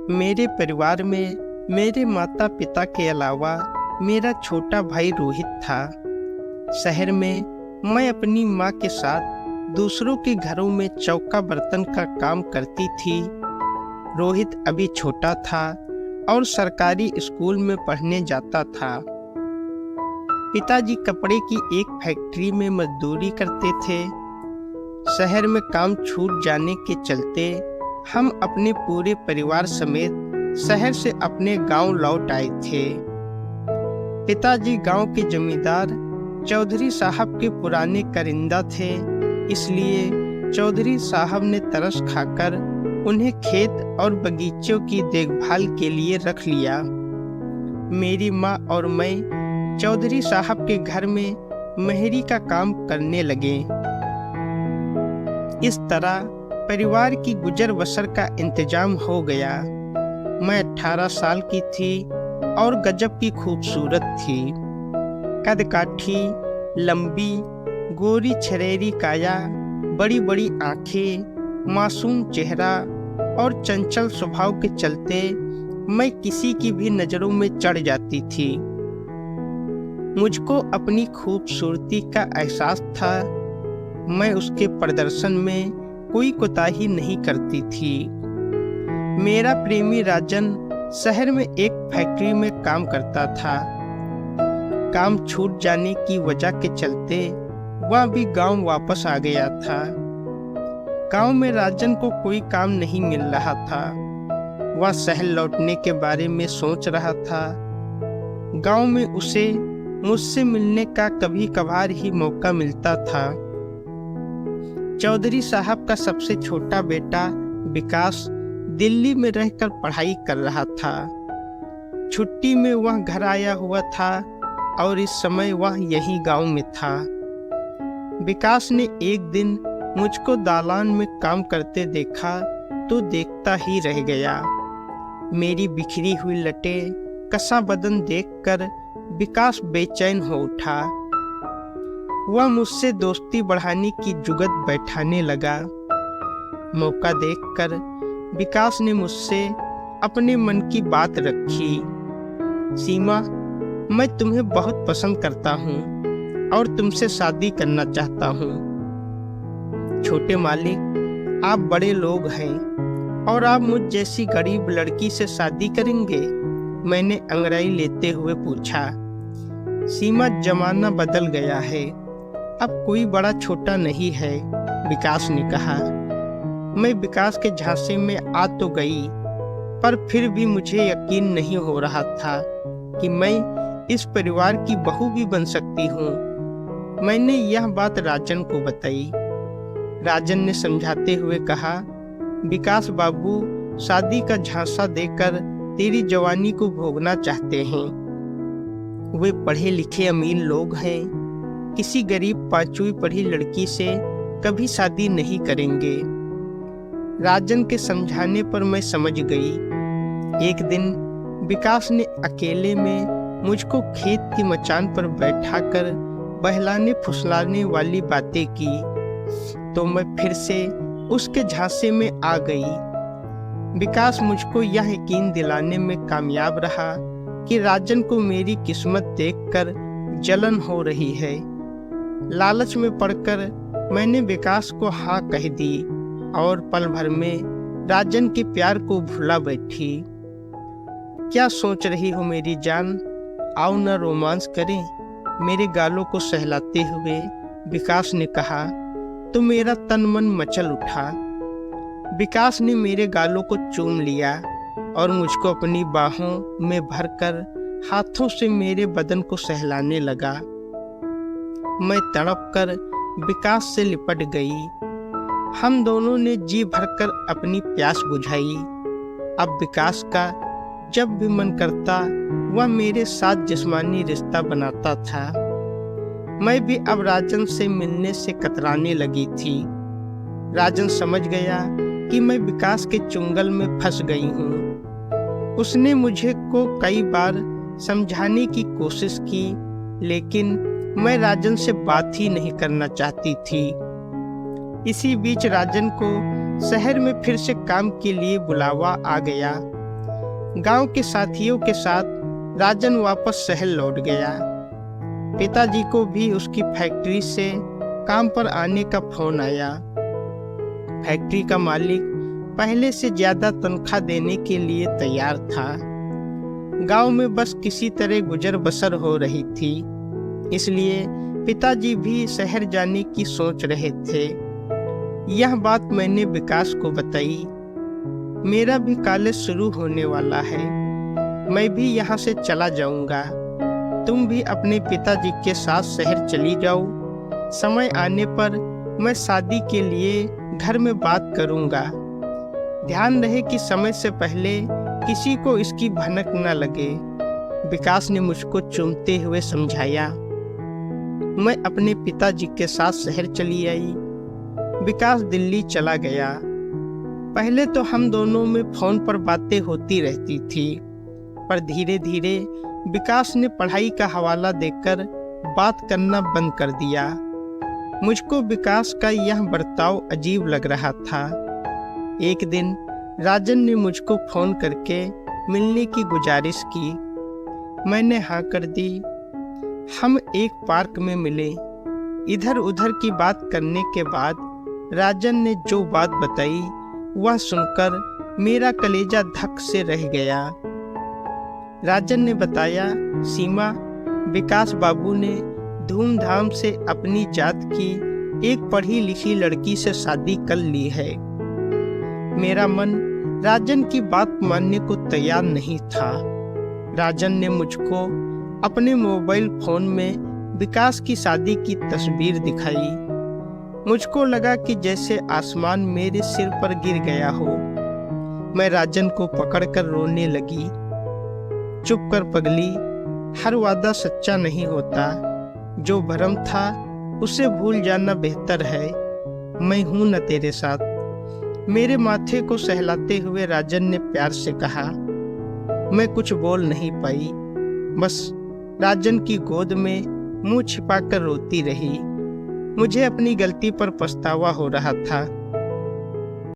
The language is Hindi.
मेरे परिवार में मेरे माता पिता के अलावा मेरा छोटा भाई रोहित था। शहर में मैं अपनी माँ के साथ दूसरों के घरों में चौका बर्तन का काम करती थी। रोहित अभी छोटा था और सरकारी स्कूल में पढ़ने जाता था। पिताजी कपड़े की एक फैक्ट्री में मजदूरी करते थे। शहर में काम छूट जाने के चलते हम अपने पूरे परिवार समेत शहर से अपने गांव लौट आए थे। पिताजी गांव के जमींदार चौधरी साहब के पुराने कारिंदा थे, इसलिए चौधरी साहब ने तरस खाकर उन्हें खेत और बगीचों की देखभाल के लिए रख लिया। मेरी माँ और मैं चौधरी साहब के घर में मेहरी का काम करने लगे। इस तरह परिवार की गुजर बसर का इंतजाम हो गया। मैं 18 साल की थी और गजब की खूबसूरत थी। कद काठी, लंबी, गोरी छरेरी काया, बड़ी बड़ी आंखें, मासूम चेहरा और चंचल स्वभाव के चलते मैं किसी की भी नजरों में चढ़ जाती थी। मुझको अपनी खूबसूरती का एहसास था। मैं उसके प्रदर्शन में कोई कोताही नहीं करती थी। मेरा प्रेमी राजन शहर में एक फैक्ट्री में काम करता था। काम छूट जाने की वजह के चलते वह भी गांव वापस आ गया था। गांव में राजन को कोई काम नहीं मिल रहा था। वह शहर लौटने के बारे में सोच रहा था। गांव में उसे मुझसे मिलने का कभी कभार ही मौका मिलता था। चौधरी साहब का सबसे छोटा बेटा विकास दिल्ली में रहकर पढ़ाई कर रहा था। छुट्टी में वह घर आया हुआ था और इस समय वह यही गांव में था। विकास ने एक दिन मुझको दालान में काम करते देखा तो देखता ही रह गया। मेरी बिखरी हुई लटें, कसा बदन देखकर विकास बेचैन हो उठा। वह मुझसे दोस्ती बढ़ाने की जुगत बैठाने लगा। मौका देखकर विकास ने मुझसे अपने मन की बात रखी। सीमा, मैं तुम्हें बहुत पसंद करता हूँ और तुमसे शादी करना चाहता हूँ। छोटे मालिक, आप बड़े लोग हैं और आप मुझ जैसी गरीब लड़की से शादी करेंगे? मैंने अंगड़ाई लेते हुए पूछा। सीमा, जमाना बदल गया है, अब कोई बड़ा छोटा नहीं है, विकास ने कहा। मैं विकास के झांसे में आ तो गई, पर फिर भी मुझे यकीन नहीं हो रहा था कि मैं इस परिवार की बहू भी बन सकती हूँ। मैंने यह बात राजन को बताई। राजन ने समझाते हुए कहा, विकास बाबू शादी का झांसा देकर तेरी जवानी को भोगना चाहते हैं। वे पढ़े लिखे अमीर लोग हैं, किसी गरीब पांचवी पढ़ी लड़की से कभी शादी नहीं करेंगे। राजन के समझाने पर मैं समझ गई। एक दिन विकास ने अकेले में मुझको खेत की मचान पर बैठाकर बहलाने फुसलाने वाली बातें की तो मैं फिर से उसके झांसे में आ गई। विकास मुझको यह यकीन दिलाने में कामयाब रहा कि राजन को मेरी किस्मत देखकर जलन हो रही है। लालच में पड़कर मैंने विकास को हाँ कह दी और पल भर में राजन के प्यार को भुला बैठी। क्या सोच रही हो मेरी जान, आओ न रोमांस करें। मेरे गालों को सहलाते हुए विकास ने कहा तो मेरा तन मन मचल उठा। विकास ने मेरे गालों को चूम लिया और मुझको अपनी बाहों में भरकर हाथों से मेरे बदन को सहलाने लगा। मैं तड़पकर विकास से लिपट गई। हम दोनों ने जी भरकर अपनी प्यास बुझाई। अब विकास का जब भी मन करता वह मेरे साथ जिस्मानी रिश्ता बनाता था। मैं भी अब राजन से मिलने से कतराने लगी थी। राजन समझ गया कि मैं विकास के चुंगल में फंस गई हूँ। उसने मुझे को कई बार समझाने की कोशिश की, लेकिन मैं राजन से बात ही नहीं करना चाहती थी। इसी बीच राजन को शहर में फिर से काम के लिए बुलावा आ गया। गांव के साथियों के साथ राजन वापस शहर लौट गया। पिताजी को भी उसकी फैक्ट्री से काम पर आने का फोन आया। फैक्ट्री का मालिक पहले से ज्यादा तनख्वाह देने के लिए तैयार था। गांव में बस किसी तरह गुजर बसर हो रही थी, इसलिए पिताजी भी शहर जाने की सोच रहे थे। यह बात मैंने विकास को बताई। मेरा भी कॉलेज शुरू होने वाला है, मैं भी यहाँ से चला जाऊंगा। तुम भी अपने पिताजी के साथ शहर चली जाओ। समय आने पर मैं शादी के लिए घर में बात करूंगा। ध्यान रहे कि समय से पहले किसी को इसकी भनक न लगे, विकास ने मुझको चूमते हुए समझाया। मैं अपने पिताजी के साथ शहर चली आई। विकास दिल्ली चला गया। पहले तो हम दोनों में फोन पर बातें होती रहती थी, पर धीरे धीरे विकास ने पढ़ाई का हवाला देकर बात करना बंद कर दिया। मुझको विकास का यह बर्ताव अजीब लग रहा था। एक दिन राजन ने मुझको फोन करके मिलने की गुजारिश की। मैंने हाँ कर दी। हम एक पार्क में मिले। इधर उधर की बात करने के बाद राजन ने जो बात बताई वह सुनकर मेरा कलेजा धक से रह गया। राजन ने बताया, सीमा, विकास बाबू ने धूमधाम से अपनी जात की एक पढ़ी लिखी लड़की से शादी कर ली है। मेरा मन राजन की बात मानने को तैयार नहीं था। राजन ने मुझको अपने मोबाइल फोन में विकास की शादी की तस्वीर दिखाई। मुझको लगा कि जैसे आसमान मेरे सिर पर गिर गया हो। मैं राजन को पकड़कर रोने लगी। चुप कर पगली, हर वादा सच्चा नहीं होता। जो भरम था उसे भूल जाना बेहतर है। मैं हूं न तेरे साथ। मेरे माथे को सहलाते हुए राजन ने प्यार से कहा। मैं कुछ बोल नहीं पाई, बस राजन की गोद में मुंह छिपाकर रोती रही। मुझे अपनी गलती पर पछतावा हो रहा था।